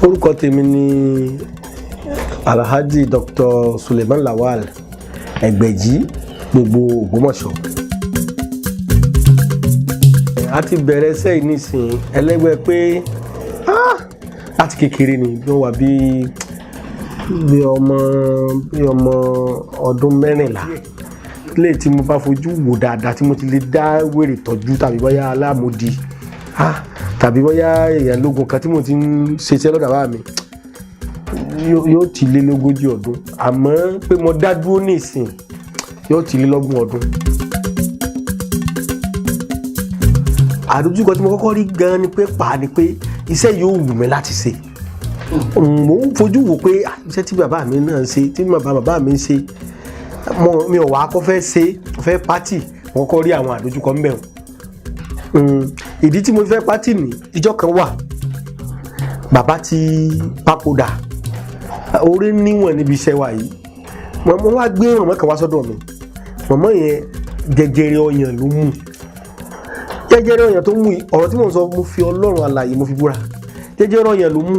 orúkọ tèmi ni Alhaji Dr. Suleiman Lawal Ẹgbẹ̀jí gbogbo Ògbómọ̀ṣọ́. A ti bẹ̀rẹ̀ iṣẹ́ yìí nísìn ẹlẹ́gbẹ́ pé láti kékeré ni bí wọ́n wà bí ọmọ ọdún 14 lè tí mo bá fojú wò dáadáa tí mo ti lè dá wèrè tọ́jú tàbí bóyá alámòdì tàbí bóyá èèyàn lógun kan tí mo ti ń ṣiṣẹ́ lọ́dọ̀ bàbá mi yóò ti lé lógójì ọdún, àmọ́ pé mo dá dúró nísìn yóò ti lé lọ́gbọ̀n ọdún. Àdójúkọ tí mo kọ́kọ́ rí gan ni pé iṣẹ́ yóò wù mí láti ṣe. Mo ń fojú wò pé iṣẹ́ tí bàbá mi náà ṣe, tí bàbá mi ṣe, mi ò wá kọ́ fẹ́ pátì, mo kọ́kọ́ rí àwọn àdójúkọ ń bẹ̀ wọ́n. Ìdí tí mo fẹ́ pátì ní ìjọ kan wà, bàbá ti papòdà, orí níwọ̀n níbi iṣẹ́ wa yìí. Mo wá gbé mọ̀mọ́ kan wá sọ́dọ̀ mi. Mọ̀mọ́ yẹn jẹjẹrẹ ọyàn ló mú. Jẹjẹrẹ ọyàn tó mú yìí, ọ̀rọ̀ tí mo ń sọ mo fi Ọlọ́run alààyè mo fi búra. Jẹjẹrẹ ọyàn ló mú.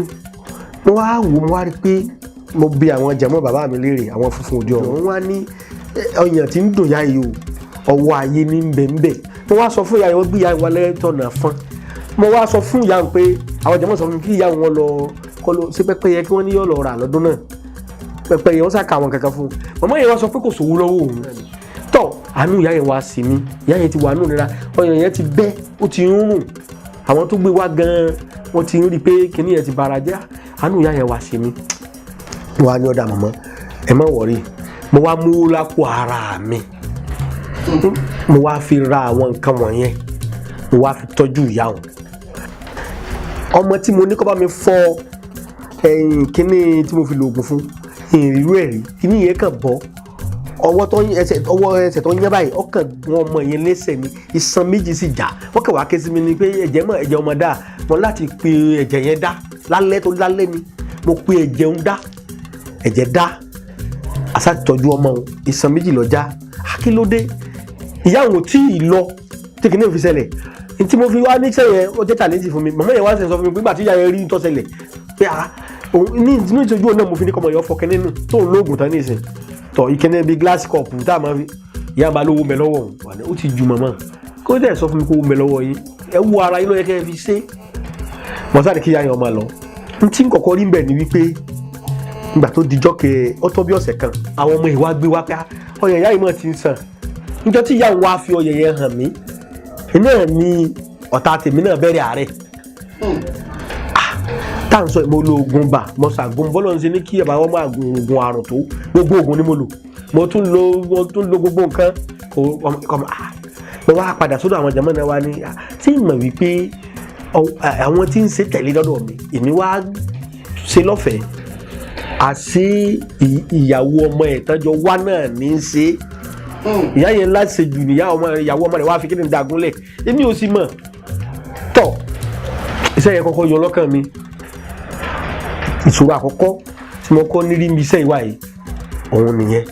Mo wá wò, mo wá rí pé mo bi àwọn jàmọ́ bàbá mi léèrè, àwọn funfun òde ọ̀run. Wọ́n wá ní ọyàn tí ń dùn yá yìí o, ọwọ́ ayé ní bẹ́ẹ̀. Mo wá sọ fún ìyá wọn bí ìyá wọn lẹ́tọ̀nà fún. Mo wá sọ fún ìyá wọn pé àwọn jàmọ́ sọ fún mi kí ìyá wọn lọ sí pẹ́pẹ́yẹ kí wọ́n ní yọ̀ lọ rà lọ́dún náà. Pẹ́pẹ́yẹ wọ́n sàkà àwọn kankan fún un. Màmá yẹn wá sọ pé kò sówó lọ́wọ́ òun. Tọ́ àánú ìyá yẹn wá sí mi. Ìyá yẹn ti wà nù nira, ọyàn yẹn ti bẹ́, ó ti ń rùn. Àwọn tó gbé wá gan-an wọ́n ti ń rí pé kinní yẹn ti bara jẹ́. Àánú ìyá yẹn wá sí mi. Mo wá ní ọ̀dà màmá, ẹ má wọ̀rí. Mo wá mú lápò ara mi. Mo wá fi ra àwọn nǹkan wọ̀nyẹn. Mo wá fi tọ́jú ìyá wọn. Ọmọ tí mo ní kó bá mi fọ kinní tí mo fi lo oògùn fún ìrírú ẹ̀rí, kinní yẹn kàn bọ́. Ọwọ́ ẹsẹ̀ tó ń yán báyìí, ọkàn wọn ọmọ yẹn lẹ́sẹ̀ ni, iṣan méjì sì já. Wọ́n kàn wá ké sí mi ni pé ẹ̀jẹ̀ ọmọ dá, mo láti pe ẹ̀jẹ̀ yẹn dá lálẹ́ tó lálẹ́ ni. Mo pe ẹ̀jẹ̀ ń dá, ẹ̀jẹ̀ dá, àṣà tọ́jú ọmọ òun, iṣan méjì lọ já. Kí ló dé? Ìyá òun tí ì lọ tí kìíní fi ṣẹlẹ̀. Tí mo fi wá ní iṣẹ́ yẹn ó jẹ́ challenge fún mi. Màmá yẹn wá sọ fún mi pé nígbà tí ìyá yẹn rí tó ṣẹlẹ̀ pé ní ìtọ́jú ọ̀nà mo fi ní kọ́mọ yọ fọkẹ́ nínú tó ń lóògùn tán nísìn. Tọ̀ ìkẹ́nẹ́ bíi glass cup tá a máa fi ìyá bá lówó mẹ́ lọ́wọ́ òun wà ní ó ti ju màmá. Kó dẹ̀ sọ fún mi kó wó mẹ́ lọ́wọ́ yín. Ẹ wo ara yín ló yẹ kẹ́ ẹ fi ṣe. Mo sáré kí ìyá yẹn máa lọ. Tí n kọ̀kọ́ rí bẹ̀ ni wípé nígbà tó dijọ́ kẹ ó tó bí ọ̀sẹ̀ kan, àwọn ọmọ ìwà gbé wá pé ọyàn ìyá yìí mọ̀ ti ń sàn. Níjọ́ tí ìyá wa fi ọyàn yẹn hàn mí, náà ni ọ̀tá tèmi náà bẹ̀rẹ̀ àárẹ̀. Tá à ń sọ mo lo oògùn bà, mo ṣàgùn bọ́lọ̀ ń ṣe ní kí ẹ̀bà wọn máa gun oògùn àrùn tó, gbogbo oògùn ni mo lò. Mo tún lo gbogbo nǹkan. Mo wá padà sọ́dọ̀ àwọn jàmọ́ náà wá ní tí ìmọ̀ wípé àwọn tí ń ṣe tẹ̀lé lọ́dọ̀ mi, èmi wá ṣe lọ́fẹ̀ẹ́. Àṣé ìyàwó ọmọ ẹ̀ tọ́jọ́ wá náà ní í ṣe. Ìyá yẹn láti ṣe jù ní ìyàwó ọmọ rẹ̀ wá fi kí ni dàgúnlẹ̀. Èmi ò sì mọ̀. Tọ̀ iṣẹ́ yẹn kọ́kọ́ yọ lọ́kàn mi. Ìṣòro àkọ́kọ́ tí mo kọ́ nírí mi iṣẹ́ ìwà yìí òun nìyẹn.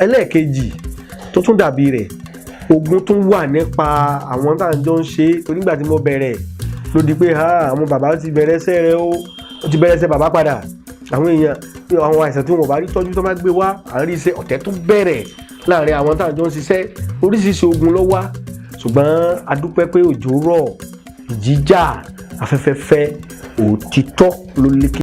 Ẹlẹ́ẹ̀kejì tó tún dàbí rẹ̀, ogun tún wà nípa àwọn tá à ń jọ ń ṣe. Torí nígbà tí mo bẹ̀rẹ̀ ló di pé àwọn bàbá ti bẹ̀rẹ̀ iṣẹ́ rẹ̀ ó ti bẹ̀rẹ̀ iṣẹ́ bàbá padà. Àwọn èèyàn àwọn àìsàn tí wọn bá rí tọ́jú tó máa gbé wá, àárín iṣẹ́ ọ̀tẹ̀ tó bẹ̀rẹ̀ láàrin àwọn tá à ń jọ ń ṣiṣẹ́. Oríṣiríṣi ogun ló wá, ṣùgbọ́n a dúpẹ́ pé òjò rọ̀, ìjì jà, afẹ́fẹ́ fẹ́, òtítọ́ ló lékè.